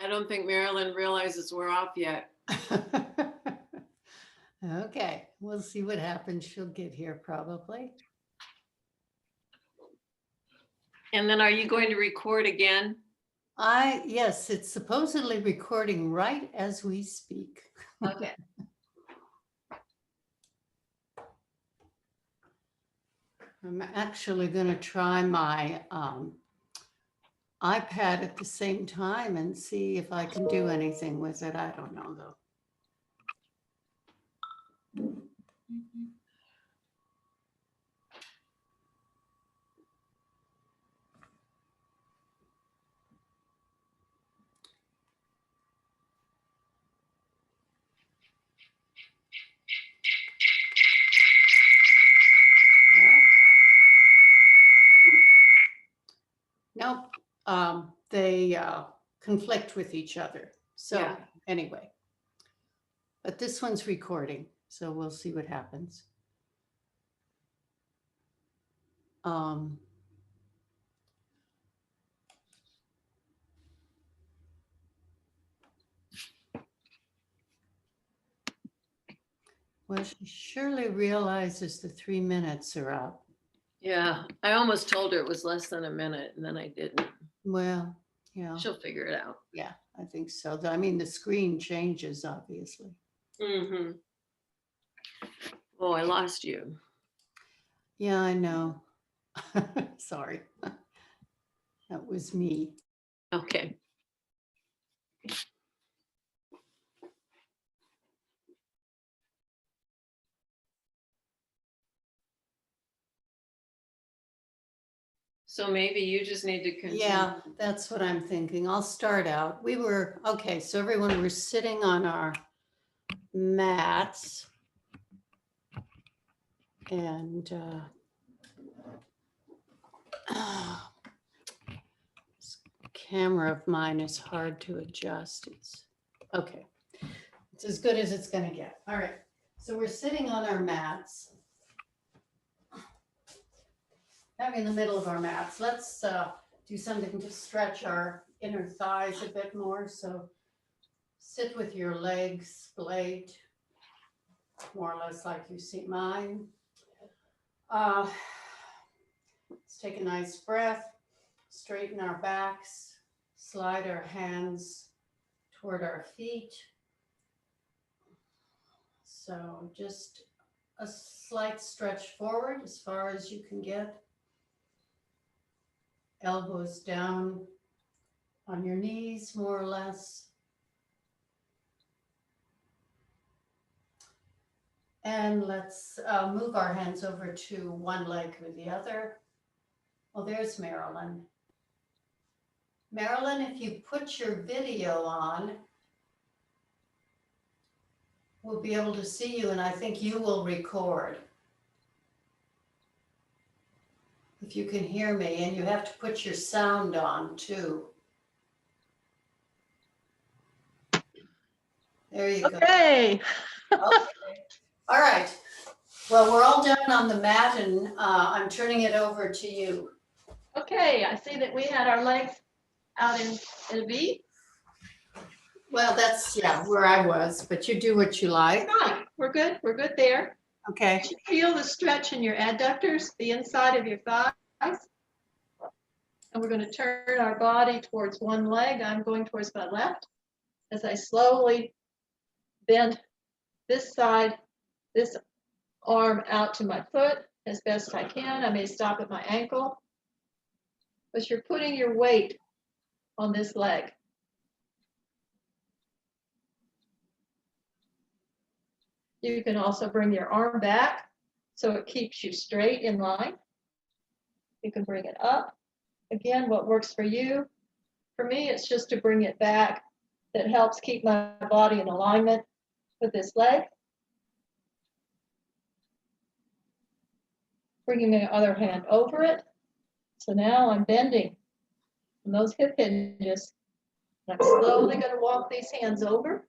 I don't think Marilyn realizes we're off yet. Okay, we'll see what happens. She'll get here probably. And then are you going to record again? Yes, it's supposedly recording right as we speak. Okay. I'm actually going to try my iPad at the same time and see if I can do anything with it. I don't know though. Nope, they conflict with each other. So Yeah. anyway, but this one's recording, so we'll see what happens. Well, she surely realizes the 3 minutes are up. Yeah, I almost told her it was less than a minute and then I didn't. Well, yeah. She'll figure it out. Yeah, I think so. I mean, the screen changes, obviously. Mm-hmm. Oh, I lost you. Yeah, I know. Sorry. That was me. Okay. So maybe you just need to continue. Yeah, that's what I'm thinking. I'll start out. Okay, so everyone, we're sitting on our mats. And this camera of mine is hard to adjust. Okay. It's as good as it's going to get. All right. So we're sitting on our mats. Now in the middle of our mats. Let's do something to stretch our inner thighs a bit more. So sit with your legs splayed, more or less like you see mine. Let's take a nice breath, straighten our backs, slide our hands toward our feet. So just a slight stretch forward as far as you can get. Elbows down on your knees, more or less. And let's move our hands over to one leg or the other. Oh, there's Marilyn. Marilyn, if you put your video on, we'll be able to see you, and I think you will record. If you can hear me, and you have to put your sound on too. There you go. Okay. Okay. All right. Well, we're all down on the mat, and I'm turning it over to you. Okay, I see that we had our legs out in a V. Well, that's, yeah, where I was, but you do what you like. Right, we're good there. Okay. You should feel the stretch in your adductors, the inside of your thighs. And we're going to turn our body towards one leg. I'm going towards my left as I slowly bend this side, this arm out to my foot as best I can. I may stop at my ankle, but you're putting your weight on this leg. You can also bring your arm back so it keeps you straight in line. You can bring it up. Again, what works for you. For me, it's just to bring it back. That helps keep my body in alignment with this leg. Bringing my other hand over it. So now I'm bending on those hip hinges. I'm slowly going to walk these hands over.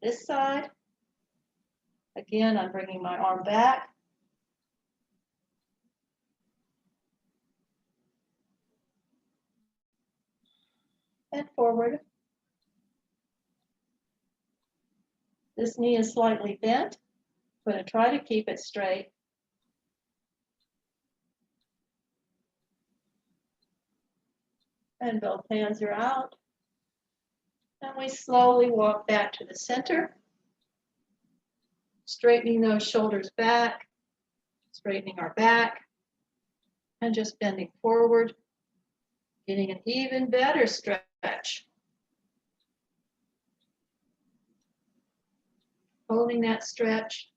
This side. Again, I'm bringing my arm back. and forward. This knee is slightly bent. I'm going to try to keep it straight. And both hands are out. And we slowly walk back to the center, straightening those shoulders back, straightening our back, and just bending forward, getting an even better stretch. Holding that stretch.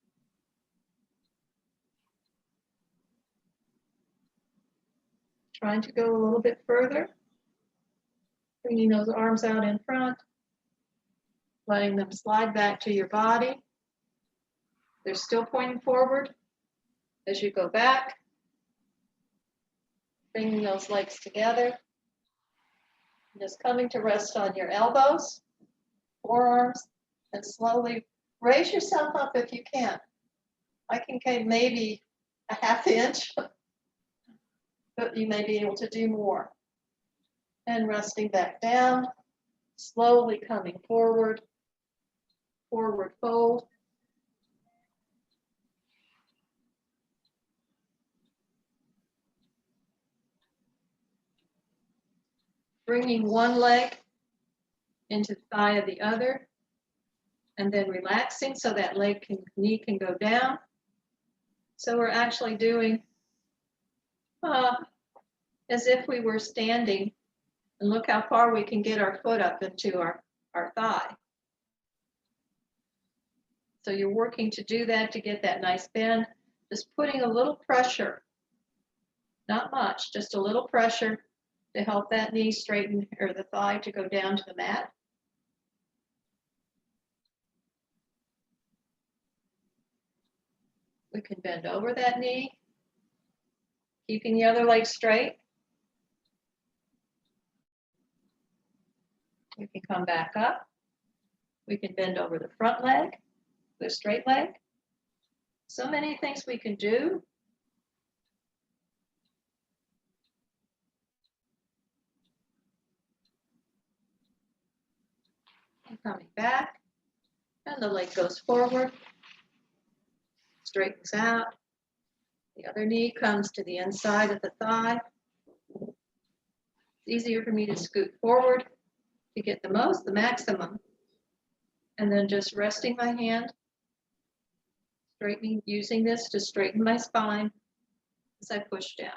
Trying to go a little bit further. Bringing those arms out in front. Letting them slide back to your body. They're still pointing forward. As you go back, bringing those legs together. Just coming to rest on your elbows, forearms, and slowly raise yourself up if you can. I can take maybe a half inch, but you may be able to do more. And resting back down, slowly coming forward, forward fold. Bringing one leg into the thigh of the other, and then relaxing so that knee can go down. So we're actually doing as if we were standing, and look how far we can get our foot up into our thigh. So you're working to do that to get that nice bend, just putting a little pressure, not much, just a little pressure to help that knee straighten, or the thigh to go down to the mat. We can bend over that knee, keeping the other leg straight. We can come back up. We can bend over the front leg, the straight leg. So many things we can do. And coming back, and the leg goes forward, straightens out. The other knee comes to the inside of the thigh. It's easier for me to scoot forward to get the maximum. And then just resting my hand, straightening, using this to straighten my spine as I push down.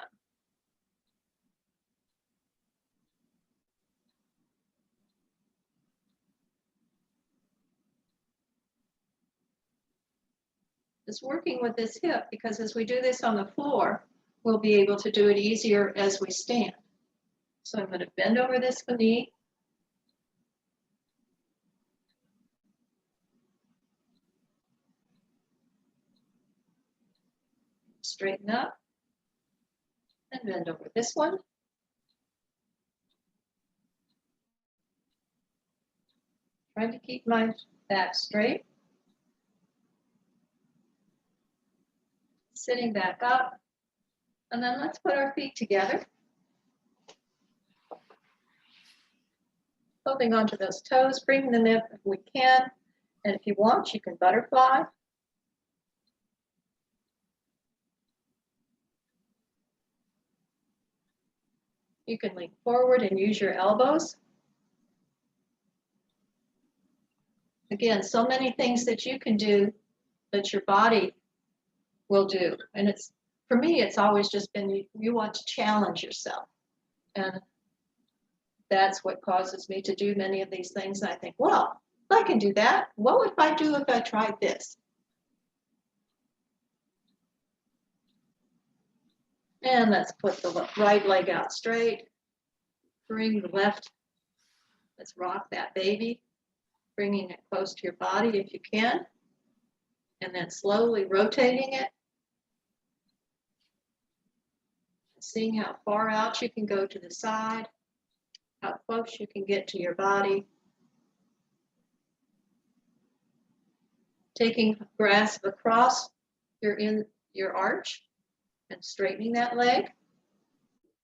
Just working with this hip, because as we do this on the floor, we'll be able to do it easier as we stand. So I'm going to bend over this knee. Straighten up and bend over this one. Trying to keep my back straight. Sitting back up. And then let's put our feet together. Holding onto those toes, bring them in if we can. And if you want, you can butterfly. You can lean forward and use your elbows. Again, so many things that you can do that your body will do. And it's, for me, it's always just been, you want to challenge yourself. And that's what causes me to do many of these things. And I think, well, I can do that. What would I do if I tried this? And let's put the right leg out straight. Bring the left. Let's rock that baby. Bringing it close to your body if you can. And then slowly rotating it. Seeing how far out you can go to the side. How close you can get to your body. Taking grasp across your arch and straightening that leg.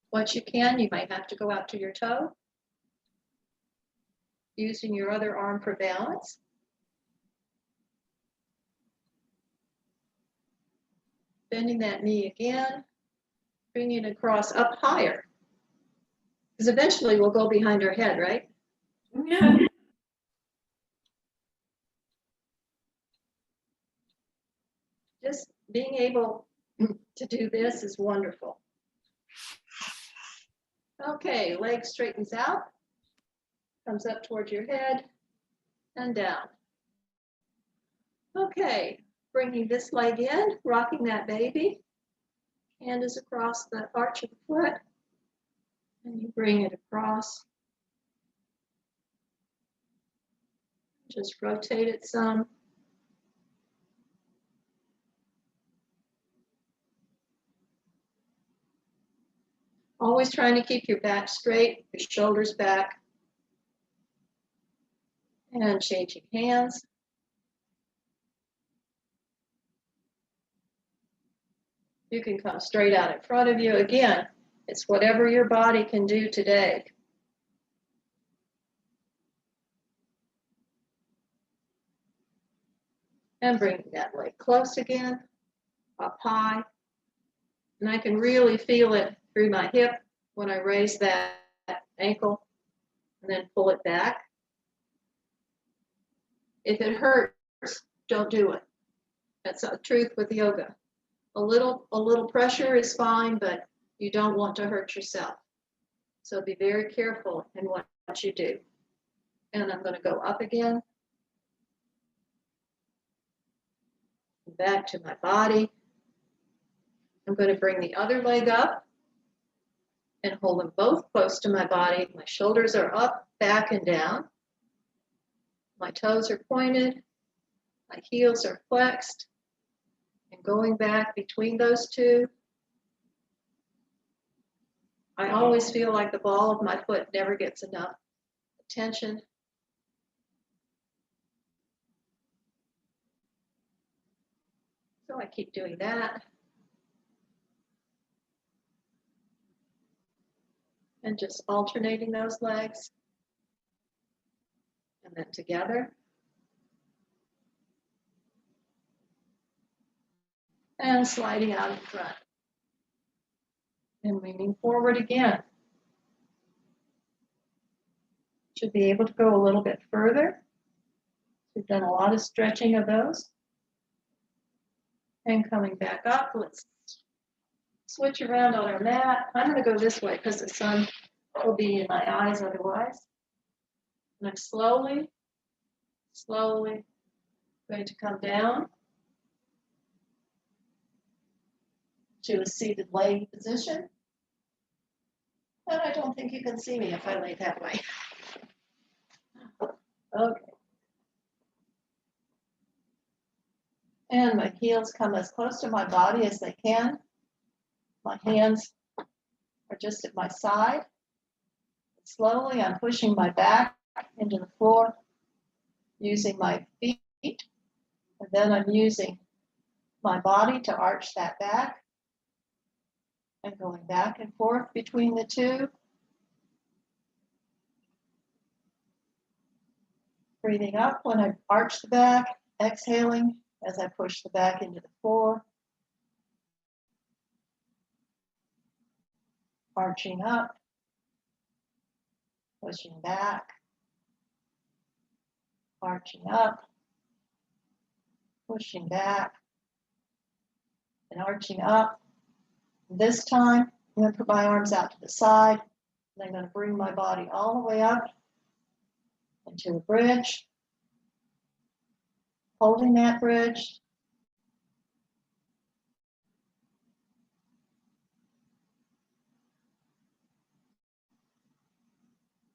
What you can, you might have to go out to your toe. using your other arm for balance. Bending that knee again, bringing it across up higher. Because eventually we'll go behind our head, right? Yeah. Just being able to do this is wonderful. Okay, leg straightens out, comes up towards your head and down. Okay, bringing this leg in, rocking that baby. Hand is across the arch of the foot, and you bring it across. Just rotate it some. Always trying to keep your back straight, your shoulders back. And changing hands. You can come straight out in front of you. Again, it's whatever your body can do today. And bringing that leg close again, up high. And I can really feel it through my hip when I raise that ankle and then pull it back. If it hurts, don't do it. That's the truth with yoga. A little pressure is fine, but you don't want to hurt yourself. So be very careful in what you do. And I'm going to go up again. Back to my body. I'm going to bring the other leg up and hold them both close to my body. My shoulders are up, back, and down. My toes are pointed. My heels are flexed. And going back between those two, I always feel like the ball of my foot never gets enough attention. So I keep doing that. And just alternating those legs. And then together. And sliding out in front. And leaning forward again. Should be able to go a little bit further. We've done a lot of stretching of those. And coming back up, let's switch around on our mat. I'm going to go this way because the sun will be in my eyes otherwise. And I'm slowly going to come down to a seated laying position. But I don't think you can see me if I lay that way. Okay. And my heels come as close to my body as they can. My hands are just at my side. Slowly, I'm pushing my back into the floor, using my feet, and then I'm using my body to arch that back, and going back and forth between the two. Breathing up when I arch the back, exhaling as I push the back into the floor. Arching up, pushing back, arching up, pushing back, and arching up. This time, I'm going to put my arms out to the side, and I'm going to bring my body all the way up into a bridge, holding that bridge.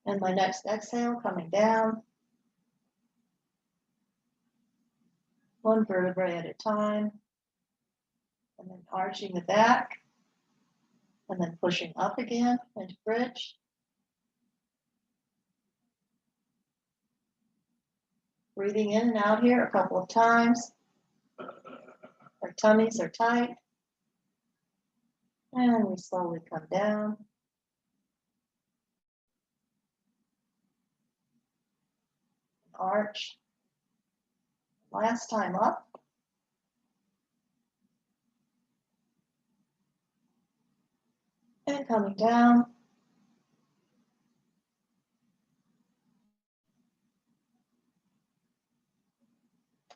And my next exhale, coming down, one vertebrae at a time, and then arching the back, and then pushing up again into bridge. Breathing in and out here a couple of times. Our tummies are tight. And we slowly come down. arch. Last time up. And coming down.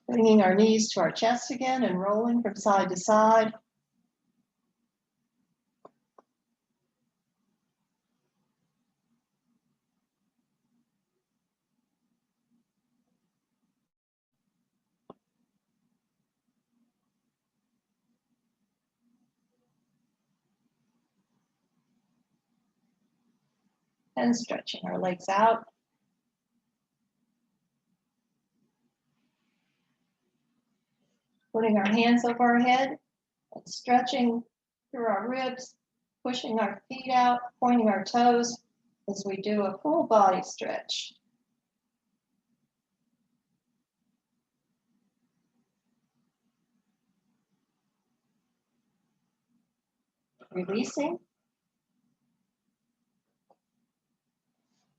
Bringing our knees to our chest again and rolling from side to side. And stretching our legs out. Putting our hands over our head and stretching through our ribs, pushing our feet out, pointing our toes as we do a full body stretch. Releasing.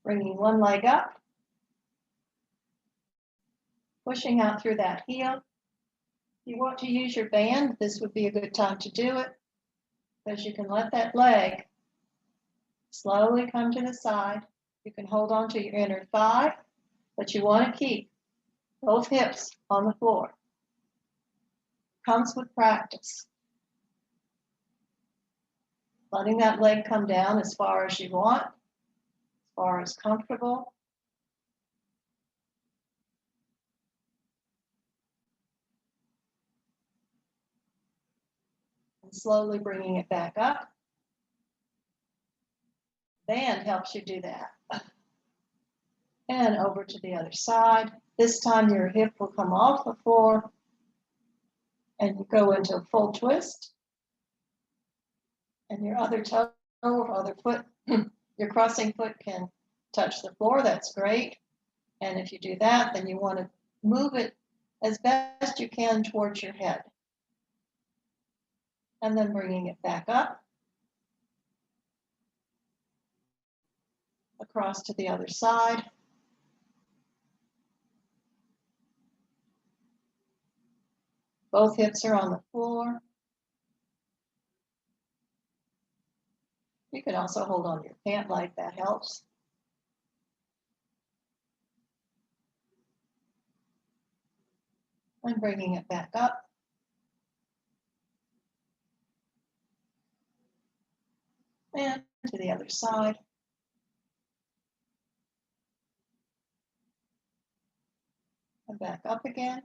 Bringing one leg up. Pushing out through that heel. If you want to use your band, this would be a good time to do it, because you can let that leg slowly come to the side. You can hold on to your inner thigh, but you want to keep both hips on the floor. Comes with practice. Letting that leg come down as far as you want, as far as comfortable. And slowly bringing it back up. Band helps you do that. And over to the other side. This time your hip will come off the floor and you go into a full twist. And your other toe or other foot, your crossing foot can touch the floor. That's great. And if you do that, then you want to move it as best you can towards your head. And then bringing it back up. Across to the other side. Both hips are on the floor. You can also hold on to your pant leg, that helps. And bringing it back up. And to the other side. And back up again.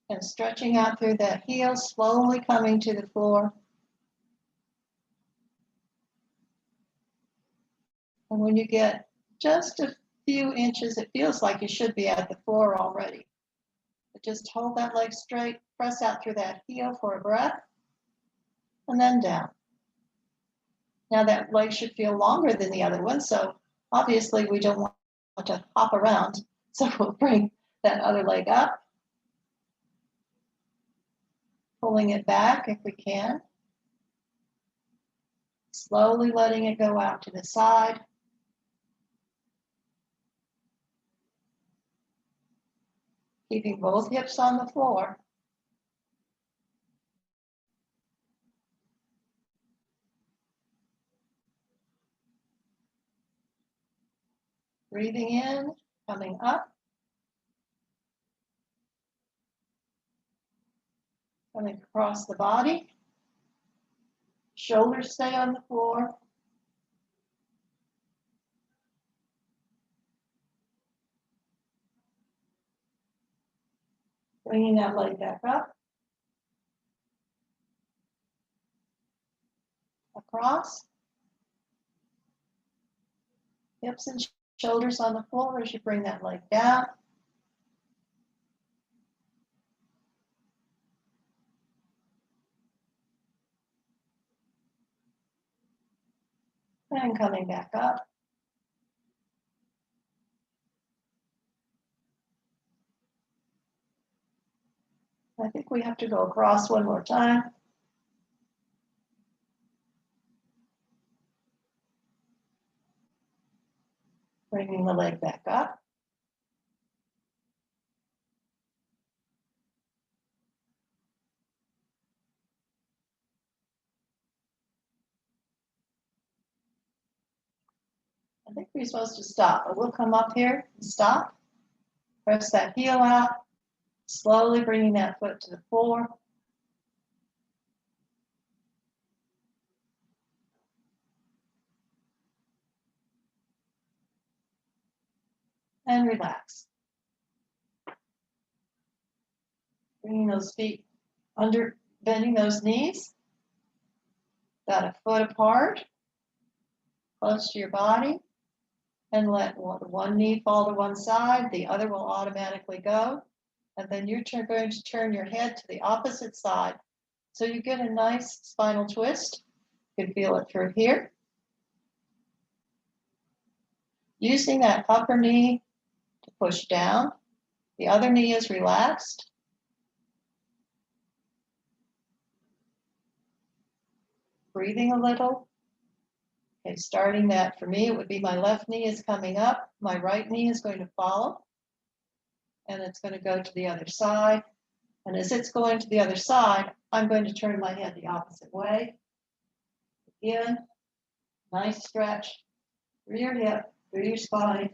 And stretching out through that heel, slowly coming to the floor. And when you get just a few inches, it feels like you should be at the floor already. But just hold that leg straight, press out through that heel for a breath, and then down. Now that leg should feel longer than the other one, so obviously we don't want to hop around. So we'll bring that other leg up, pulling it back if we can. Slowly letting it go out to the side. Keeping both hips on the floor. Breathing in, coming up. Coming across the body. Shoulders stay on the floor. Bringing that leg back up. Across. Hips and shoulders on the floor as you bring that leg down. And coming back up. I think we have to go across one more time. Bringing the leg back up. I think we're supposed to stop, but we'll come up here and stop. Press that heel out, slowly bringing that foot to the floor. And relax. Bringing those feet under, bending those knees. About a foot apart, close to your body. And let one knee fall to one side, the other will automatically go. And then you're going to turn your head to the opposite side. So you get a nice spinal twist. You can feel it through here. Using that upper knee to push down. The other knee is relaxed. Breathing a little. Okay, starting that for me, it would be my left knee is coming up, my right knee is going to follow, and it's going to go to the other side. And as it's going to the other side, I'm going to turn my head the opposite way. Again, nice stretch through your hip, through your spine.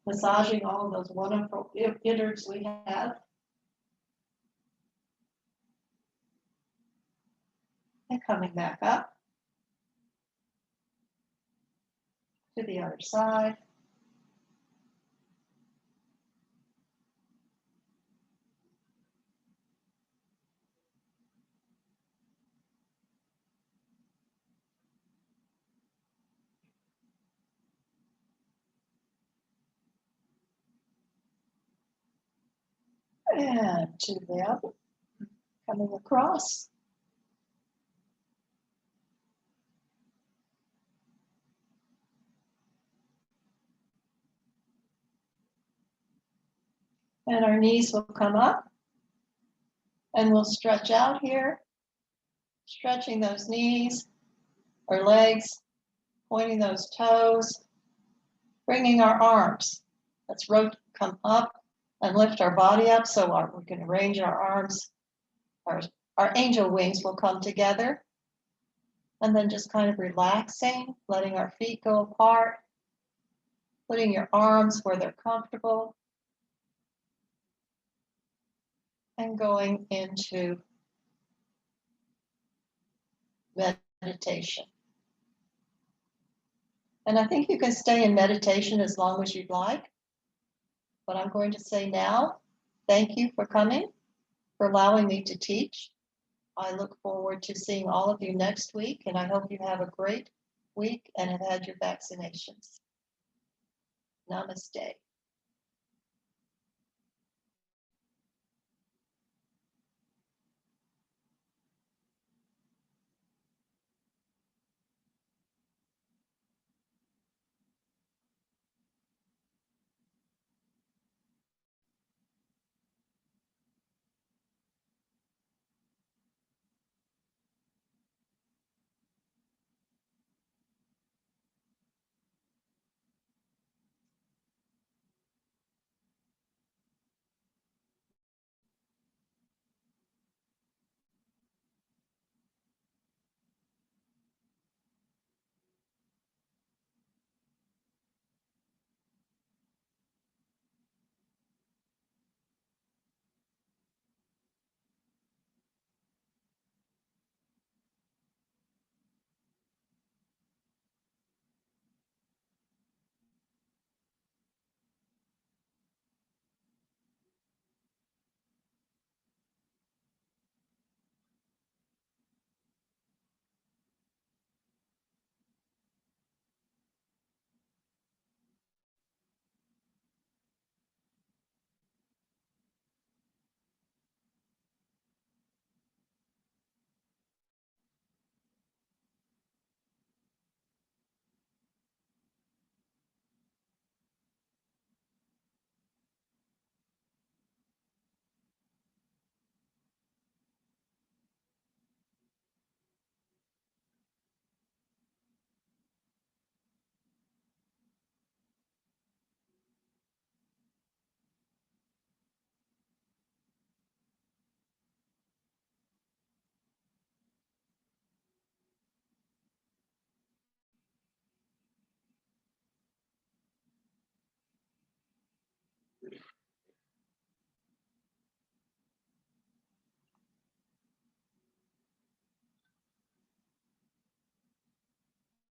Massaging all of those wonderful innards we have. And coming back up to the other side. And to the other, coming across. And our knees will come up and we'll stretch out here, stretching those knees or legs, pointing those toes, bringing our arms. Let's come up and lift our body up so we can arrange our arms. Our angel wings will come together. And then just kind of relaxing, letting our feet go apart, putting your arms where they're comfortable. And going into meditation. And I think you can stay in meditation as long as you'd like. But I'm going to say now, thank you for coming, for allowing me to teach. I look forward to seeing all of you next week, and I hope you have a great week and have had your vaccinations. Namaste.